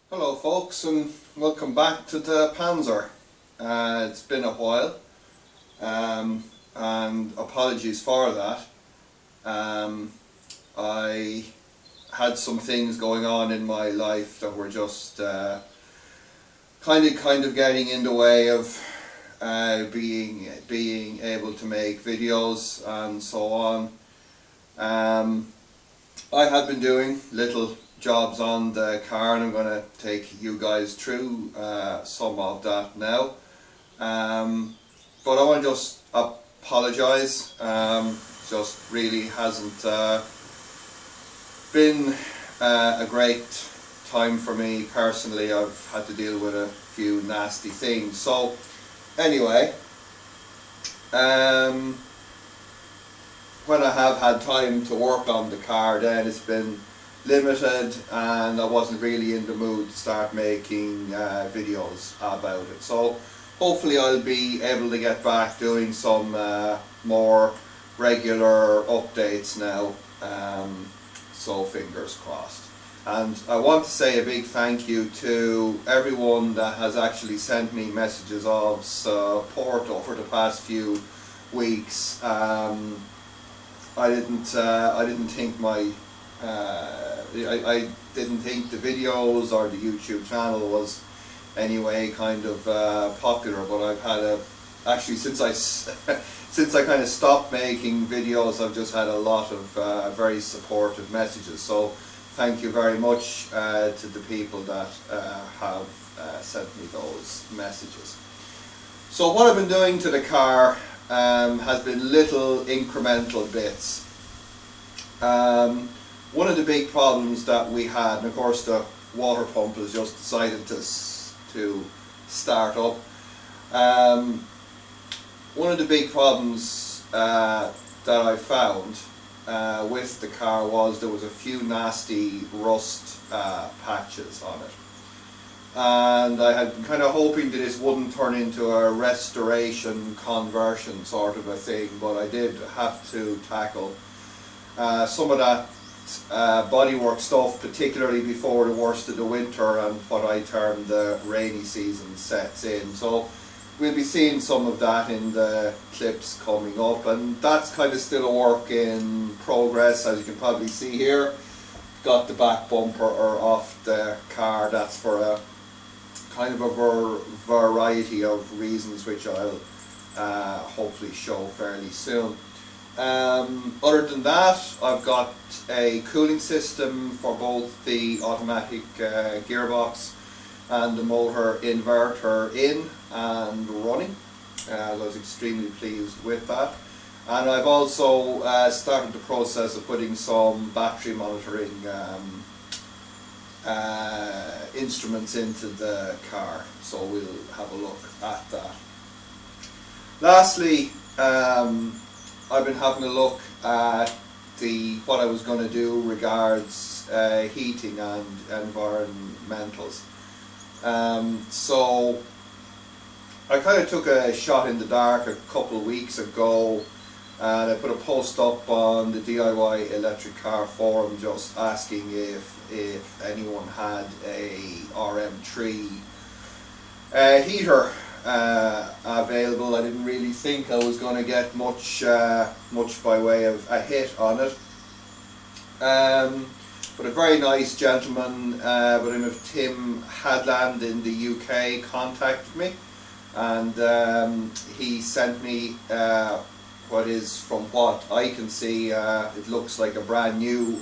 Hello folks, and welcome back to the Panzer. It's been a while, and apologies for that. I had some things going on in my life that were just kind of getting in the way of being able to make videos and so on. I had been doing little jobs on the car, and I'm going to take you guys through some of that now. But I want to just apologise. Just really hasn't been a great time for me personally. I've had to deal with a few nasty things. So anyway, when I have had time to work on the car, then it's been limited, and I wasn't really in the mood to start making videos about it. So hopefully I'll be able to get back doing some more regular updates now, so fingers crossed. And I want to say a big thank you to everyone that has actually sent me messages of support over the past few weeks. I didn't think I didn't think the videos or the YouTube channel was anyway kind of popular, but I've had actually since I kind of stopped making videos, I've just had a lot of very supportive messages. So thank you very much to the people that have sent me those messages. So what I've been doing to the car has been little incremental bits. One of the big problems that we had, and of course the water pump has just decided to start up. One of the big problems that I found with the car was there was a few nasty rust patches on it. And I had been kind of hoping that this wouldn't turn into a restoration conversion sort of a thing, but I did have to tackle some of that bodywork stuff, particularly before the worst of the winter and what I term the rainy season sets in. So we'll be seeing some of that in the clips coming up, and that's kind of still a work in progress. As you can probably see here, got the back bumper off the car. That's for a kind of a variety of reasons, which I'll hopefully show fairly soon. Other than that, I've got a cooling system for both the automatic gearbox and the motor inverter in and running. I was extremely pleased with that. And I've also started the process of putting some battery monitoring instruments into the car, so we'll have a look at that. Lastly, I've been having a look at what I was going to do regards heating and environmentals. So I kind of took a shot in the dark a couple of weeks ago, and I put a post up on the DIY electric car forum just asking if anyone had a RM3 heater available. I didn't really think I was going to get much by way of a hit on it, but a very nice gentleman by the name of Tim Hadland in the UK contacted me, and he sent me what is, from what I can see, it looks like a brand new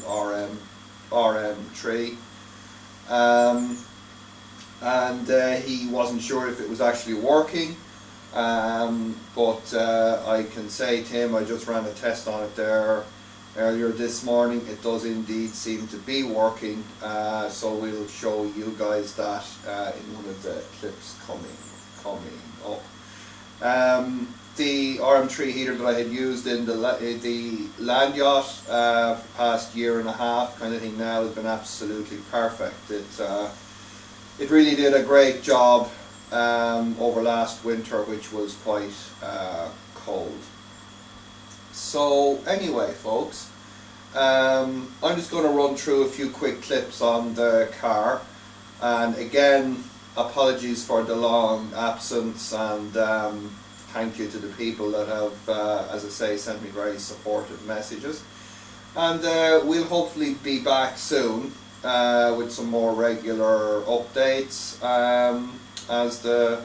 RM3. And he wasn't sure if it was actually working, but I can say to him, I just ran a test on it there earlier this morning. It does indeed seem to be working, so we'll show you guys that in one of the clips coming up. The RM3 heater that I had used in the land yacht for the past year and a half kind of thing now has been absolutely perfect. It really did a great job over last winter, which was quite cold. So anyway folks, I'm just going to run through a few quick clips on the car. And again, apologies for the long absence, and thank you to the people that have, as I say, sent me very supportive messages. And we'll hopefully be back soon with some more regular updates as the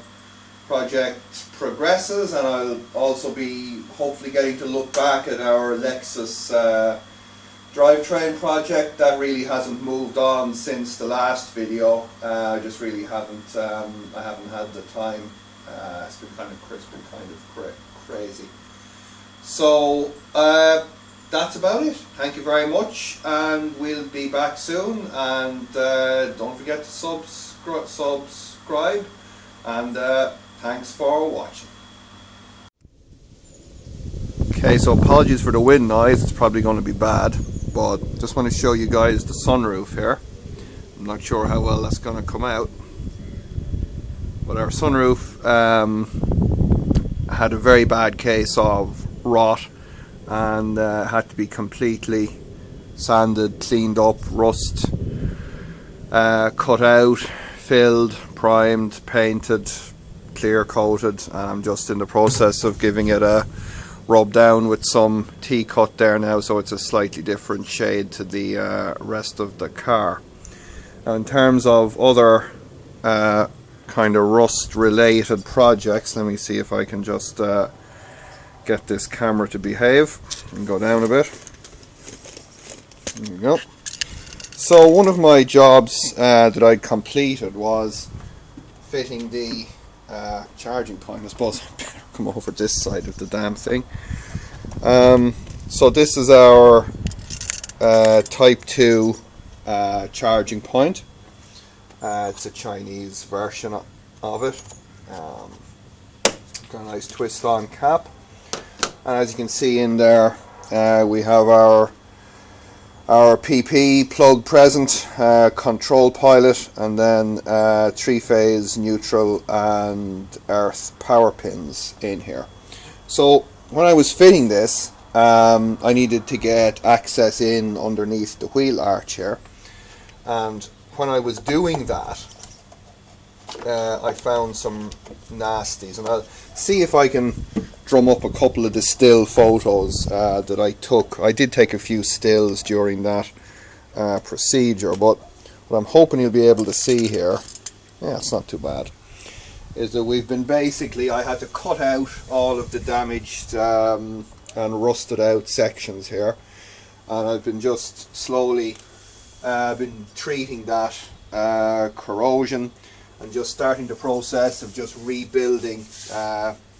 project progresses, and I'll also be hopefully getting to look back at our Lexus drivetrain project. That really hasn't moved on since the last video. I just really haven't I haven't had the time. It's been kind of crazy. So that's about it. Thank you very much, and we'll be back soon. And don't forget to subscribe, and thanks for watching. Okay, so apologies for the wind noise, it's probably going to be bad, but just want to show you guys the sunroof here. I'm not sure how well that's going to come out, but our sunroof had a very bad case of rot, and had to be completely sanded, cleaned up, rust cut out, filled, primed, painted, clear coated, and I'm just in the process of giving it a rub down with some T-cut there now, so it's a slightly different shade to the rest of the car. Now, in terms of other kind of rust related projects, let me see if I can just get this camera to behave and go down a bit. There we go. So one of my jobs that I completed was fitting the charging point. I suppose I better come over this side of the damn thing. So this is our Type 2 charging point. It's a Chinese version of it. Got a nice twist on cap, and as you can see in there, we have our PP plug present, control pilot, and then 3-phase neutral and earth power pins in here. So when I was fitting this, I needed to get access in underneath the wheel arch here, and when I was doing that, I found some nasties, and I'll see if I can drum up a couple of the still photos that I took. I did take a few stills during that procedure, but what I'm hoping you'll be able to see here, yeah, it's not too bad, is that we've been basically, I had to cut out all of the damaged and rusted out sections here, and I've been just slowly been treating that corrosion and just starting the process of just rebuilding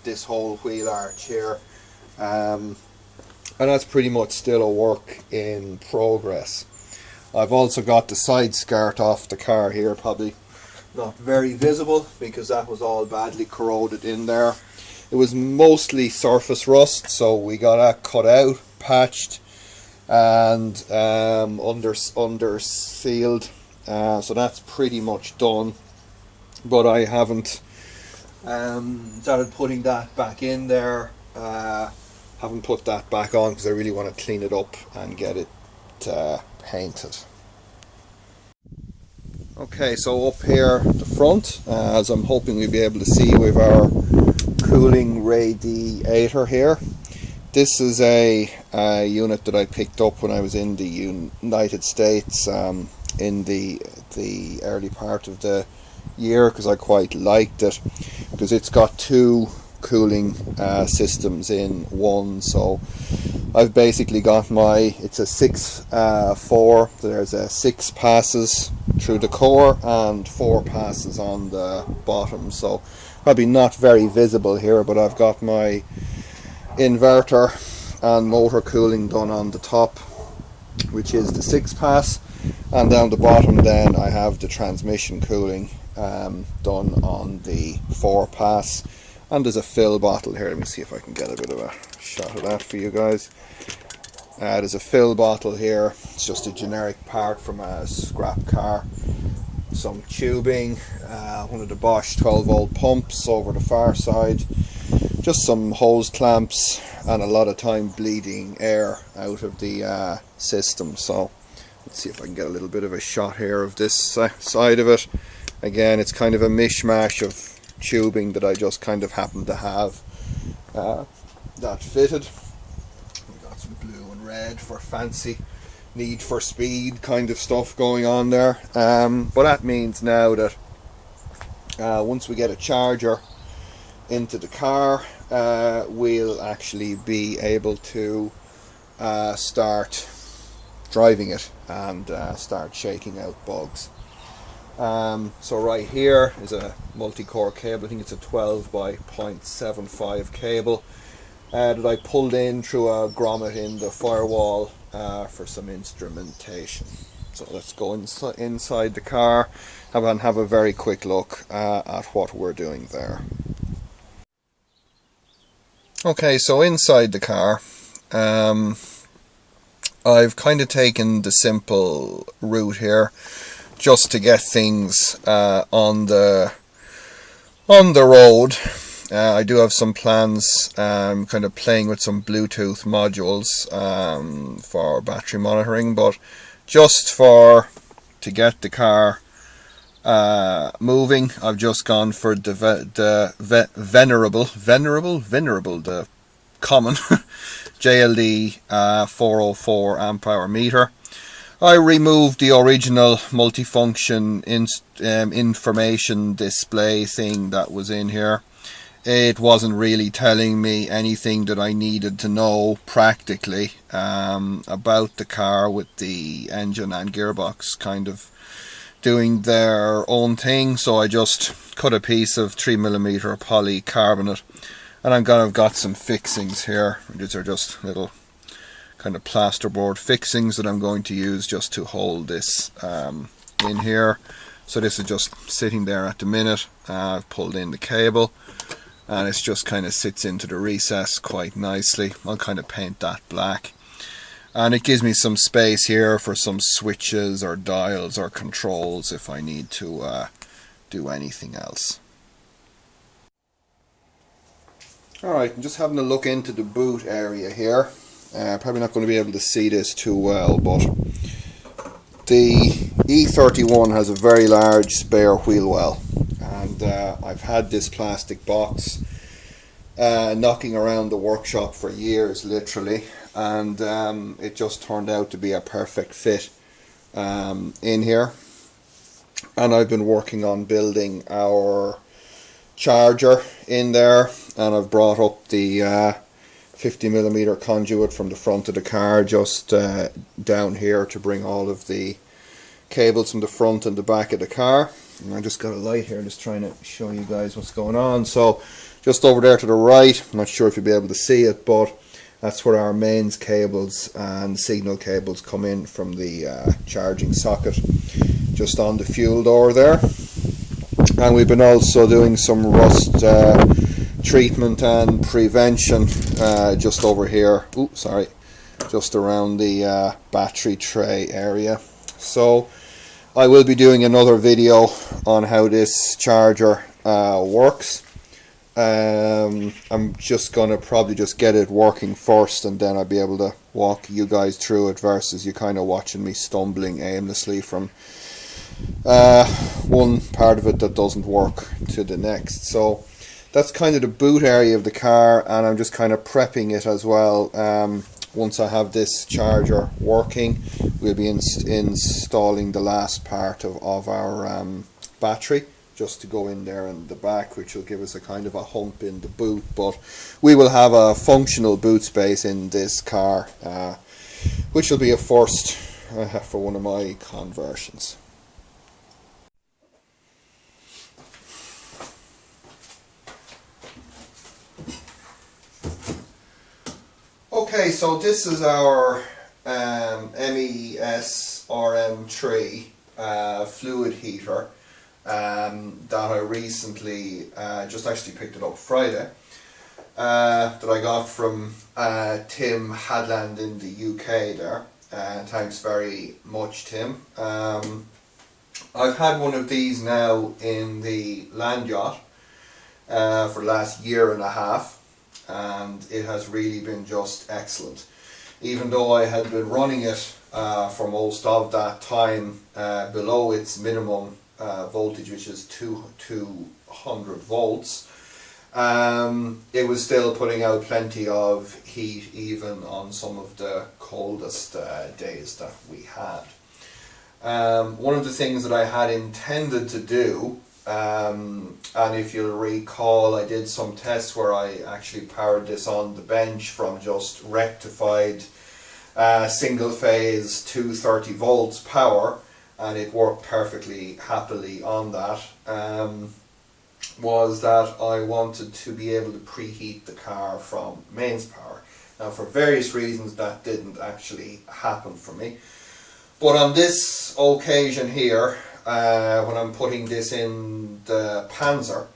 this whole wheel arch here, and that's pretty much still a work in progress. I've also got the side skirt off the car here, probably not very visible because that was all badly corroded in there. It was mostly surface rust, so we got that cut out, patched, and under sealed, so that's pretty much done, but I haven't started putting that back in there. Haven't put that back on because I really want to clean it up and get it painted. Okay, so up here at the front, as I'm hoping we'll be able to see with our cooling radiator here, this is a unit that I picked up when I was in the United States in the early part of the year, because I quite liked it, because it's got two cooling systems in one. So I've basically got it's a 6-4, there's 6 passes through the core and 4 passes on the bottom, so probably not very visible here, but I've got my inverter and motor cooling done on the top, which is the 6-pass, and down the bottom then I have the transmission cooling done on the 4-pass, and there's a fill bottle here. Let me see if I can get a bit of a shot of that for you guys. There's a fill bottle here. It's just a generic part from a scrap car. Some tubing, one of the Bosch 12-volt pumps over the far side, just some hose clamps, and a lot of time bleeding air out of the system. So Let's see if I can get a little bit of a shot here of this side of it. Again, it's kind of a mishmash of tubing that I just kind of happen to have that fitted. We got some blue and red for fancy need for speed kind of stuff going on there. But that means now that once we get a charger into the car, we'll actually be able to start driving it and start shaking out bugs. So right here is a multi-core cable. I think it's a 12 by 0.75 cable that I pulled in through a grommet in the firewall for some instrumentation. So let's go inside the car and have a very quick look at what we're doing there. Okay, so inside the car, I've kind of taken the simple route here, just to get things on the road. I do have some plans, kind of playing with some Bluetooth modules for battery monitoring, but just to get the car moving, I've just gone for the common JLD 404 amp hour meter. I removed the original multifunction information display thing that was in here. It wasn't really telling me anything that I needed to know practically about the car, with the engine and gearbox kind of doing their own thing. So I just cut a piece of 3mm polycarbonate, and I've got some fixings here. These are just little kind of plasterboard fixings that I'm going to use just to hold this in here. So this is just sitting there at the minute. I've pulled in the cable, and it just kind of sits into the recess quite nicely. I'll kind of paint that black, and it gives me some space here for some switches or dials or controls if I need to do anything else. Alright, I'm just having a look into the boot area here. Probably not going to be able to see this too well, but the E31 has a very large spare wheel well, and I've had this plastic box knocking around the workshop for years, literally, and it just turned out to be a perfect fit in here. And I've been working on building our charger in there, and I've brought up the 50mm conduit from the front of the car just down here to bring all of the cables from the front and the back of the car. And I just got a light here, just trying to show you guys what's going on. So just over there to the right, I'm not sure if you'll be able to see it, but that's where our mains cables and signal cables come in from the charging socket, just on the fuel door there. And we've been also doing some rust treatment and prevention just over here. Ooh, sorry, just around the battery tray area. So I will be doing another video on how this charger works. I'm just gonna probably just get it working first, and then I'll be able to walk you guys through it, versus you kind of watching me stumbling aimlessly from one part of it that doesn't work to the next. So that's kind of the boot area of the car, and I'm just kind of prepping it as well. Once I have this charger working, we'll be installing the last part of our battery, just to go in there in the back, which will give us a kind of a hump in the boot. But we will have a functional boot space in this car, which will be a first for one of my conversions. Okay, so this is our MES RM3 fluid heater that I recently just actually picked it up Friday, that I got from Tim Hadland in the UK there. Thanks very much, Tim. I've had one of these now in the land yacht for the last year and a half, and it has really been just excellent. even though I had been running it for most of that time below its minimum voltage, which is 200 volts. It was still putting out plenty of heat even on some of the coldest days that we had. One of the things that I had intended to do, and if you'll recall, I did some tests where I actually powered this on the bench from just rectified single phase 230 volts power, and it worked perfectly happily on that. Was that I wanted to be able to preheat the car from mains power. Now, for various reasons that didn't actually happen for me, but on this occasion here, when I'm putting this in the Panzer,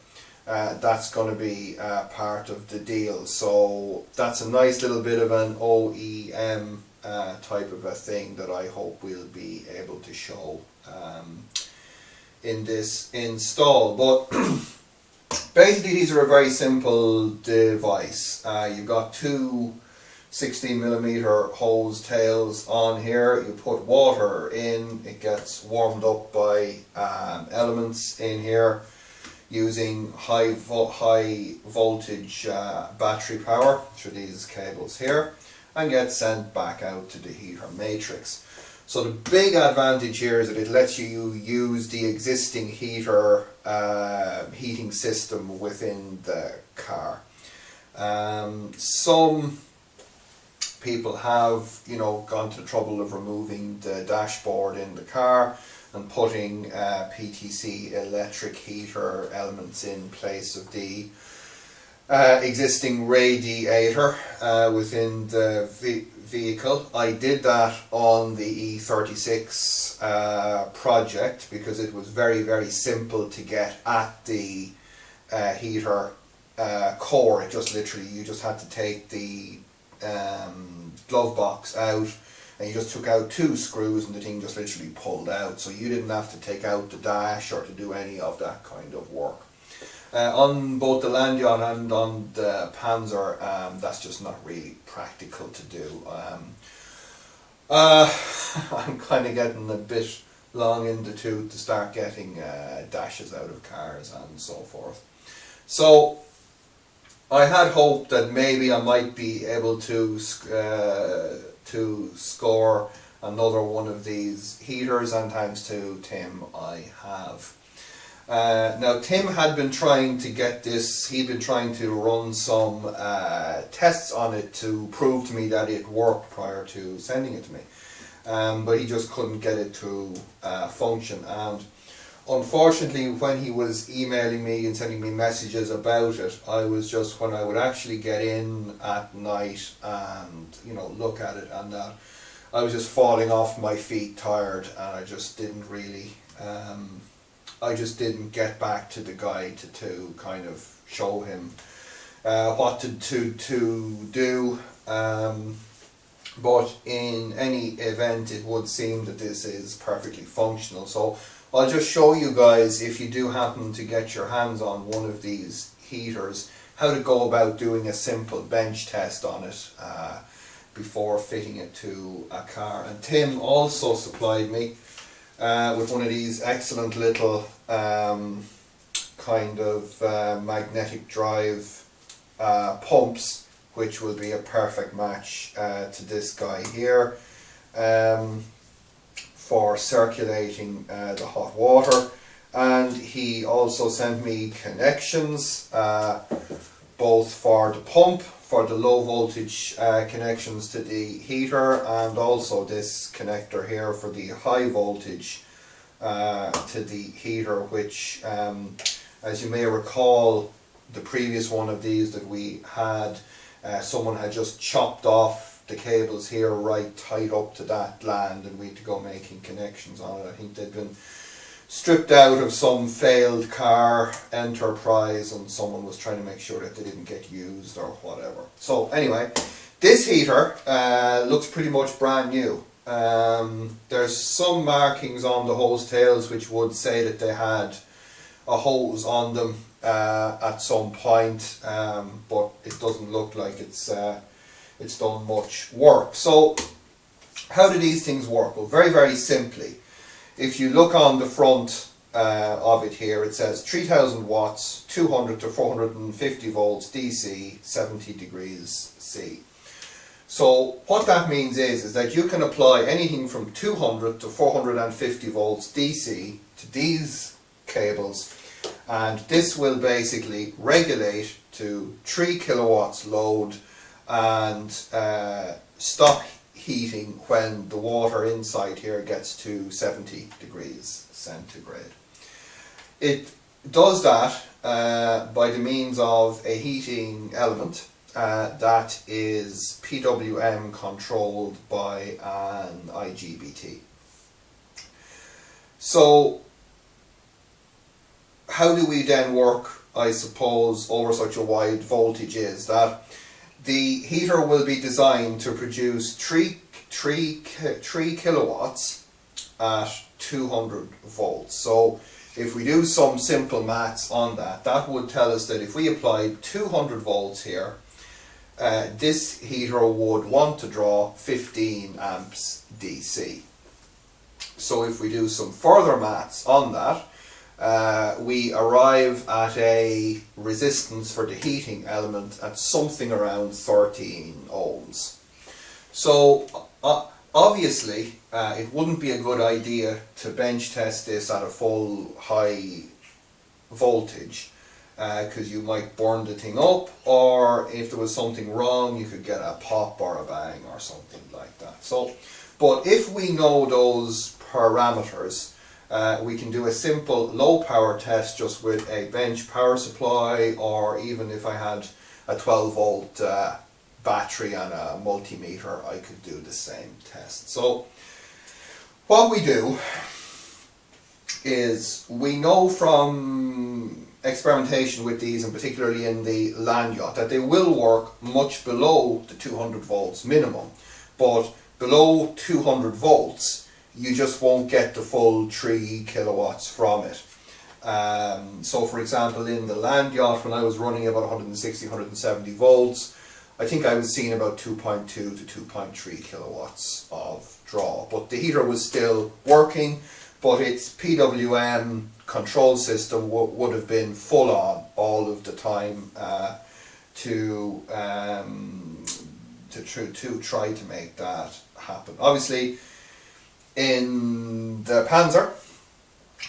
that's going to be part of the deal. So that's a nice little bit of an OEM type of a thing that I hope we'll be able to show in this install. But basically these are a very simple device. You've got two 16mm hose tails on here. You put water in, it gets warmed up by elements in here using high voltage battery power through these cables here, and gets sent back out to the heater matrix. So the big advantage here is that it lets you use the existing heater heating system within the car. Some people have, gone to the trouble of removing the dashboard in the car and putting PTC electric heater elements in place of the existing radiator within the vehicle. I did that on the E36 project because it was very, very simple to get at the heater core. It just literally, you just had to take the glove box out, and you just took out two screws and the thing just literally pulled out, so you didn't have to take out the dash or to do any of that kind of work. On both the Landion and on the Panzer, that's just not really practical to do. I'm kind of getting a bit long in the tooth to start getting dashes out of cars and so forth. So I had hoped that maybe I might be able to score another one of these heaters, and thanks to Tim I have. Now Tim had been trying to get this, he'd been trying to run some tests on it to prove to me that it worked prior to sending it to me, but he just couldn't get it to function. And unfortunately, when he was emailing me and sending me messages about it, I was just, when I would actually get in at night and look at it and that, I was just falling off my feet tired, and I just didn't really I just didn't get back to the guy to kind of show him what to do. But in any event, it would seem that this is perfectly functional. So I'll just show you guys, if you do happen to get your hands on one of these heaters, how to go about doing a simple bench test on it before fitting it to a car. And Tim also supplied me with one of these excellent little kind of magnetic drive pumps, which will be a perfect match to this guy here for circulating the hot water. And he also sent me connections both for the pump, for the low voltage connections to the heater, and also this connector here for the high voltage to the heater, which as you may recall, the previous one of these that we had, someone had just chopped off the cables here right tight up to that gland, and we had to go making connections on it. I think they'd been stripped out of some failed car enterprise, and someone was trying to make sure that they didn't get used or whatever. So anyway, this heater looks pretty much brand new. There's some markings on the hose tails which would say that they had a hose on them at some point, but it doesn't look like it's it's done much work. So how do these things work? Well, very, very simply. If you look on the front of it here, it says 3000 watts, 200 to 450 volts DC, 70 degrees C. So what that means is that you can apply anything from 200 to 450 volts DC to these cables, and this will basically regulate to 3 kilowatts load and stop heating when the water inside here gets to 70 degrees centigrade. It does that by the means of a heating element that is PWM controlled by an IGBT. So how do we then work, I suppose, over such a wide voltage is that the heater will be designed to produce 3 kilowatts at 200 volts. So if we do some simple maths on that, that would tell us that if we applied 200 volts here, this heater would want to draw 15 amps DC. So if we do some further maths on that, we arrive at a resistance for the heating element at something around 13 ohms. So obviously it wouldn't be a good idea to bench test this at a full high voltage, because you might burn the thing up, or if there was something wrong you could get a pop or a bang or something like that. So, but if we know those parameters, we can do a simple low power test just with a bench power supply, or even if I had a 12 volt battery and a multimeter, I could do the same test. So what we do is, we know from experimentation with these, and particularly in the land yacht, that they will work much below the 200 volts minimum, but below 200 volts you just won't get the full 3 kilowatts from it. So for example, in the land yacht, when I was running about 160, 170 volts, I think I was seeing about 2.2 to 2.3 kilowatts of draw, but the heater was still working, but its PWM control system would have been full on all of the time to try to make that happen. Obviously, in the Panzer,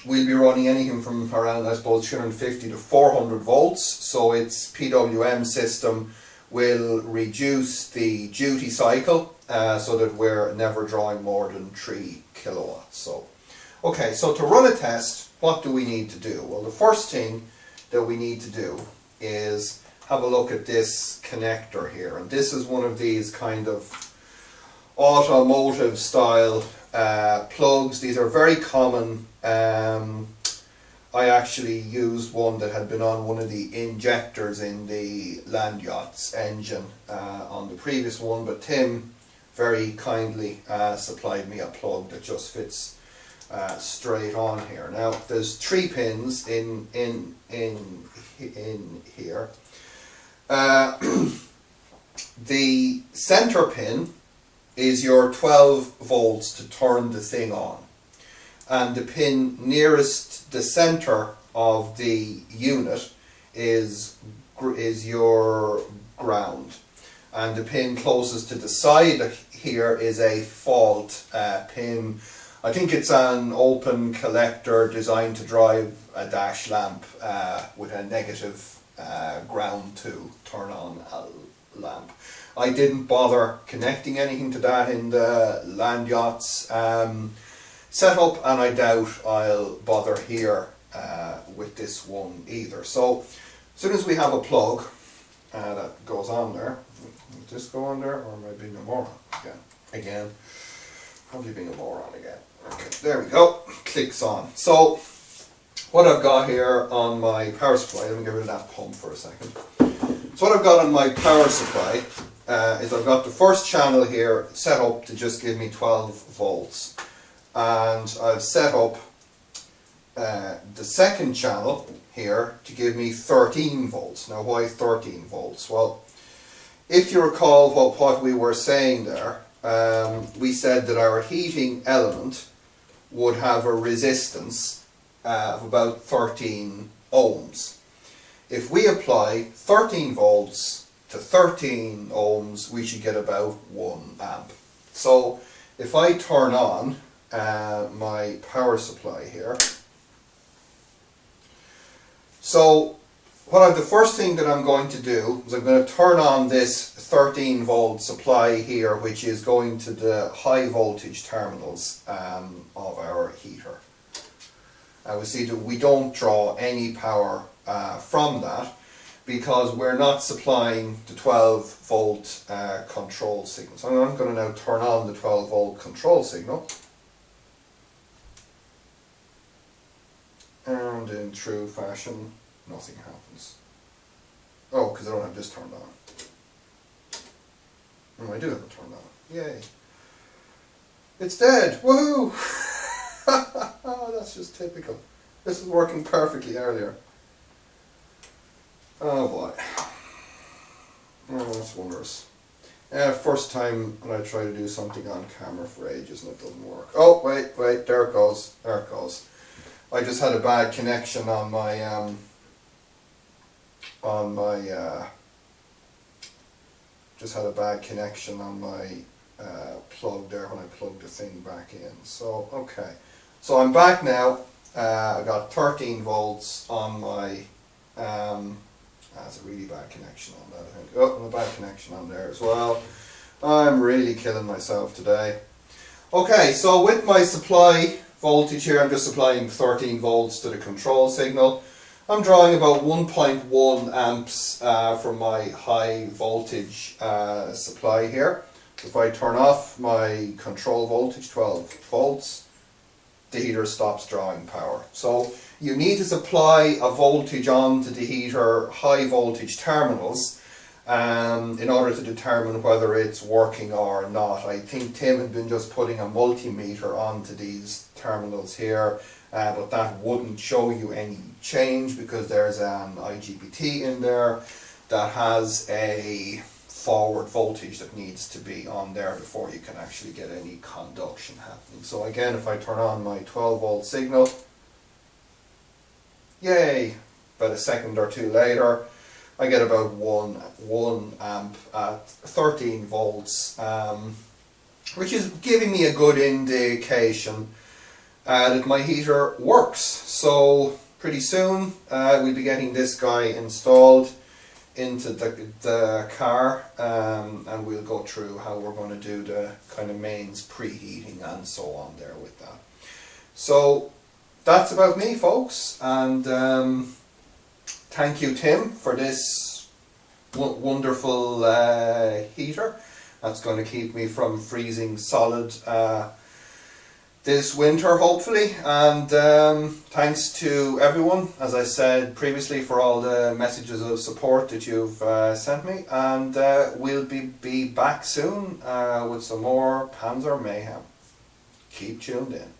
we'll be running anything from around, I suppose, 350 to 400 volts, so its PWM system will reduce the duty cycle so that we're never drawing more than 3 kilowatts. So, okay, so to run a test, what do we need to do? Well, the first thing that we need to do is have a look at this connector here, and this is one of these kind of automotive style plugs. These are very common. I actually used one that had been on one of the injectors in the land yacht's engine on the previous one, but Tim very kindly supplied me a plug that just fits straight on here. Now there's 3 pins in here. The center pin is your 12 volts to turn the thing on, and the pin nearest the center of the unit is your ground, and the pin closest to the side here is a fault pin. I think it's an open collector designed to drive a dash lamp with a negative ground to turn on a lamp. I didn't bother connecting anything to that in the land yacht's setup, and I doubt I'll bother here with this one either. So as soon as we have a plug that goes on there, will this go on there, or am I being a moron again? Probably being a moron again. Okay, there we go, clicks on. So what I've got here on my power supply, let me get rid of that pump for a second. So what I've got on my power supply is I've got the first channel here set up to just give me 12 volts, and I've set up the second channel here to give me 13 volts. Now why 13 volts? Well, if you recall what we were saying there, we said that our heating element would have a resistance of about 13 ohms. If we apply 13 volts to 13 ohms, we should get about 1 amp. So if I turn on my power supply here, so the first thing that I'm going to do is I'm going to turn on this 13 volt supply here, which is going to the high voltage terminals of our heater. We see that we don't draw any power from that because we're not supplying the 12 volt control signal. So I'm going to now turn on the 12 volt control signal. And in true fashion, nothing happens. Oh, because I don't have this turned on. Oh, I do have it turned on. Yay. It's dead! Woohoo! Oh, that's just typical. This was working perfectly earlier. Oh boy. Oh, that's wondrous. First time when I try to do something on camera for ages and it doesn't work. Oh, wait, there it goes. There it goes. I just had a bad connection on my plug there when I plugged the thing back in. So okay, so I'm back now. I got 13 volts on my that's a really bad connection on that, I think. Oh, and a bad connection on there as well. I'm really killing myself today. Okay, so with my supply voltage here, I'm just supplying 13 volts to the control signal. I'm drawing about 1.1 amps from my high voltage supply here. If I turn off my control voltage, 12 volts, the heater stops drawing power. So you need to supply a voltage onto the heater, high voltage terminals, in order to determine whether it's working or not. I think Tim had been just putting a multimeter onto these terminals here, but that wouldn't show you any change because there's an IGBT in there that has a forward voltage that needs to be on there before you can actually get any conduction happening. So again, if I turn on my 12 volt signal, yay, about a second or two later, I get about 1 amp at 13 volts, which is giving me a good indication that my heater works. So pretty soon we'll be getting this guy installed into the car, and we'll go through how we're going to do the kind of mains preheating and so on there with that. So that's about me, folks, and thank you, Tim, for this wonderful heater. That's going to keep me from freezing solid this winter, hopefully. And thanks to everyone, as I said previously, for all the messages of support that you've sent me. And we'll be back soon with some more Panzer mayhem. Keep tuned in.